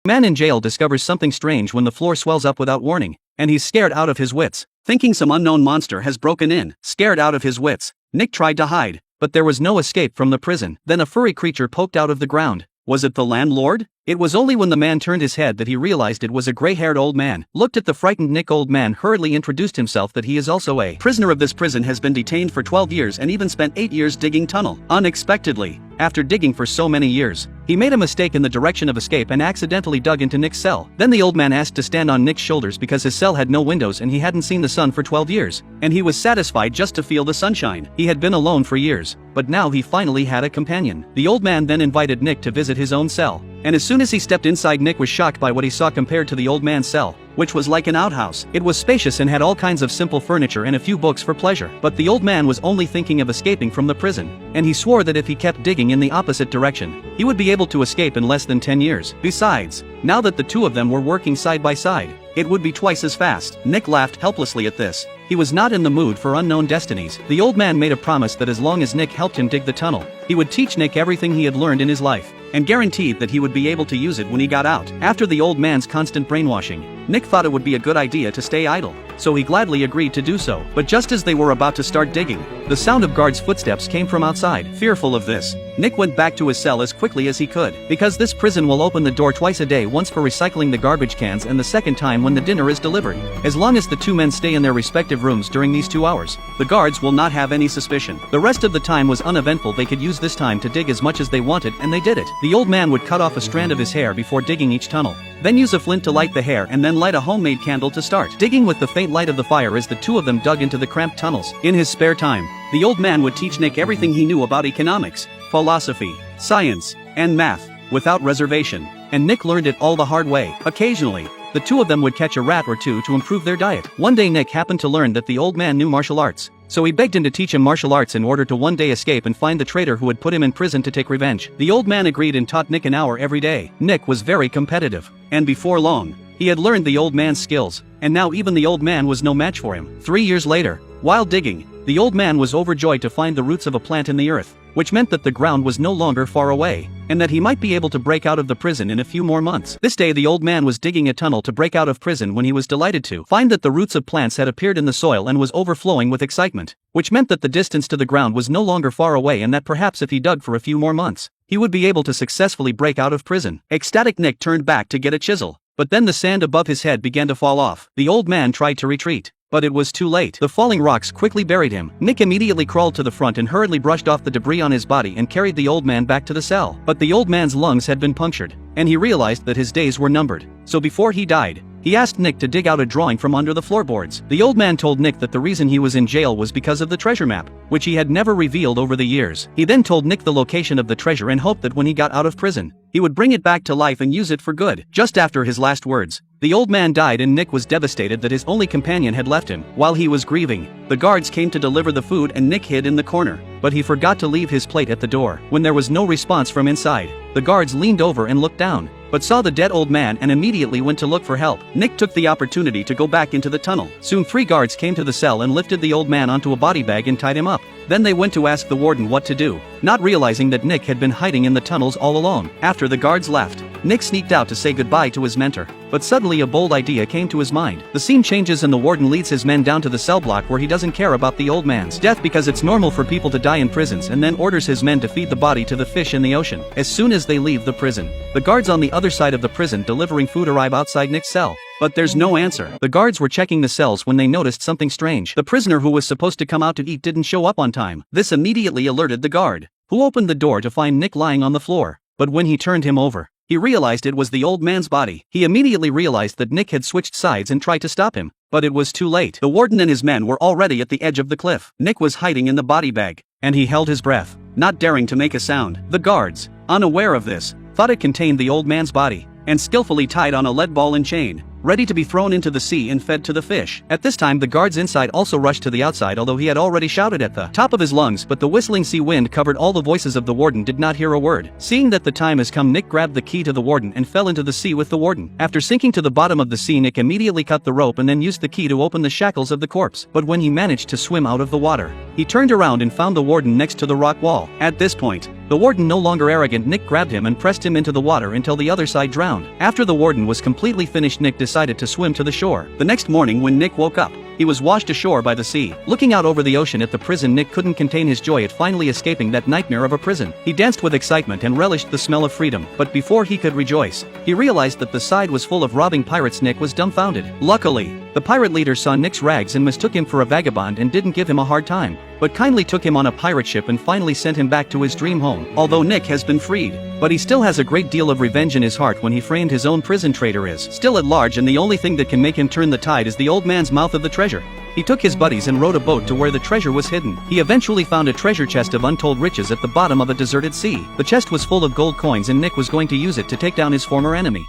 Man in jail discovers something strange when the floor swells up without warning, and he's scared out of his wits. Thinking some unknown monster has broken in, scared out of his wits, Nick tried to hide, but there was no escape from the prison. Then a furry creature poked out of the ground. Was it the landlord? It was only when the man turned his head that he realized it was a gray-haired old man. Looked at the frightened Nick. Old man hurriedly introduced himself that he is also a prisoner of this prison, has been detained for 12 years and even spent 8 years digging tunnel. Unexpectedly, after digging for so many years, he made a mistake in the direction of escape and accidentally dug into Nick's cell. Then the old man asked to stand on Nick's shoulders because his cell had no windows and he hadn't seen the sun for 12 years, and he was satisfied just to feel the sunshine. He had been alone for years, but now he finally had a companion. The old man then invited Nick to visit his own cell, and as soon as he stepped inside, Nick was shocked by what he saw compared to the old man's cell, which was like an outhouse. It was spacious and had all kinds of simple furniture and a few books for pleasure. But the old man was only thinking of escaping from the prison, and he swore that if he kept digging in the opposite direction, he would be able to escape in less than 10 years. Besides, now that the two of them were working side by side, it would be twice as fast. Nick laughed helplessly at this. He was not in the mood for unknown destinies. The old man made a promise that as long as Nick helped him dig the tunnel, he would teach Nick everything he had learned in his life, and guaranteed that he would be able to use it when he got out. After the old man's constant brainwashing, Nick thought it would be a good idea to stay idle, so he gladly agreed to do so. But just as they were about to start digging, the sound of guards' footsteps came from outside. Fearful of this, Nick went back to his cell as quickly as he could, because this prison will open the door twice a day, once for recycling the garbage cans and the second time when the dinner is delivered. As long as the two men stay in their respective rooms during these 2 hours, the guards will not have any suspicion. The rest of the time was uneventful. They could use this time to dig as much as they wanted, and they did it. The old man would cut off a strand of his hair before digging each tunnel, then use a flint to light the hair and then light a homemade candle to start digging with the faint light of the fire as the two of them dug into the cramped tunnels. In his spare time, the old man would teach Nick everything he knew about economics, philosophy, science, and math, without reservation, and Nick learned it all the hard way. Occasionally, the two of them would catch a rat or two to improve their diet. One day Nick happened to learn that the old man knew martial arts, so he begged him to teach him martial arts in order to one day escape and find the traitor who had put him in prison to take revenge. The old man agreed and taught Nick an hour every day. Nick was very competitive, and before long, he had learned the old man's skills, and now even the old man was no match for him. 3 years later, while digging, the old man was overjoyed to find the roots of a plant in the earth, which meant that the ground was no longer far away, and that he might be able to break out of the prison in a few more months. This day the old man was digging a tunnel to break out of prison when he was delighted to find that the roots of plants had appeared in the soil and was overflowing with excitement, which meant that the distance to the ground was no longer far away and that perhaps if he dug for a few more months, he would be able to successfully break out of prison. Ecstatic, Nick turned back to get a chisel, but then the sand above his head began to fall off. The old man tried to retreat, but it was too late. The falling rocks quickly buried him. Nick immediately crawled to the front and hurriedly brushed off the debris on his body and carried the old man back to the cell. But the old man's lungs had been punctured, and he realized that his days were numbered. So before he died, he asked Nick to dig out a drawing from under the floorboards. The old man told Nick that the reason he was in jail was because of the treasure map, which he had never revealed over the years. He then told Nick the location of the treasure and hoped that when he got out of prison, he would bring it back to life and use it for good. Just after his last words, the old man died and Nick was devastated that his only companion had left him. While he was grieving, the guards came to deliver the food and Nick hid in the corner, but he forgot to leave his plate at the door. When there was no response from inside, the guards leaned over and looked down, but saw the dead old man and immediately went to look for help. Nick took the opportunity to go back into the tunnel. Soon 3 guards came to the cell and lifted the old man onto a body bag and tied him up. Then they went to ask the warden what to do, not realizing that Nick had been hiding in the tunnels all along. After the guards left, Nick sneaked out to say goodbye to his mentor, but suddenly a bold idea came to his mind. The scene changes and the warden leads his men down to the cell block where he doesn't care about the old man's death because it's normal for people to die in prisons, and then orders his men to feed the body to the fish in the ocean. As soon as they leave the prison, the guards on the other side of the prison delivering food arrive outside Nick's cell. But there's no answer. The guards were checking the cells when they noticed something strange. The prisoner who was supposed to come out to eat didn't show up on time. This immediately alerted the guard, who opened the door to find Nick lying on the floor. But when he turned him over, he realized it was the old man's body. He immediately realized that Nick had switched sides and tried to stop him, but it was too late. The warden and his men were already at the edge of the cliff. Nick was hiding in the body bag, and he held his breath, not daring to make a sound. The guards, unaware of this, thought it contained the old man's body, and skillfully tied on a lead ball and chain, ready to be thrown into the sea and fed to the fish. At this time the guards inside also rushed to the outside, although he had already shouted at the top of his lungs, but the whistling sea wind covered all the voices of the warden did not hear a word. Seeing that the time has come, Nick grabbed the key to the warden and fell into the sea with the warden. After sinking to the bottom of the sea, Nick immediately cut the rope and then used the key to open the shackles of the corpse. But when he managed to swim out of the water, he turned around and found the warden next to the rock wall. At this point, The warden no longer arrogant, Nick grabbed him and pressed him into the water until the other side drowned. After the warden was completely finished, Nick decided to swim to the shore. The next morning when Nick woke up, he was washed ashore by the sea. Looking out over the ocean at the prison, Nick couldn't contain his joy at finally escaping that nightmare of a prison. He danced with excitement and relished the smell of freedom, but before he could rejoice, he realized that the side was full of robbing pirates. Nick was dumbfounded. Luckily, the pirate leader saw Nick's rags and mistook him for a vagabond and didn't give him a hard time, but kindly took him on a pirate ship and finally sent him back to his dream home. Although Nick has been freed, but he still has a great deal of revenge in his heart when he framed his own prison traitor is still at large, and the only thing that can make him turn the tide is the old man's mouth of the treasure. He took his buddies and rowed a boat to where the treasure was hidden. He eventually found a treasure chest of untold riches at the bottom of a deserted sea. The chest was full of gold coins and Nick was going to use it to take down his former enemy.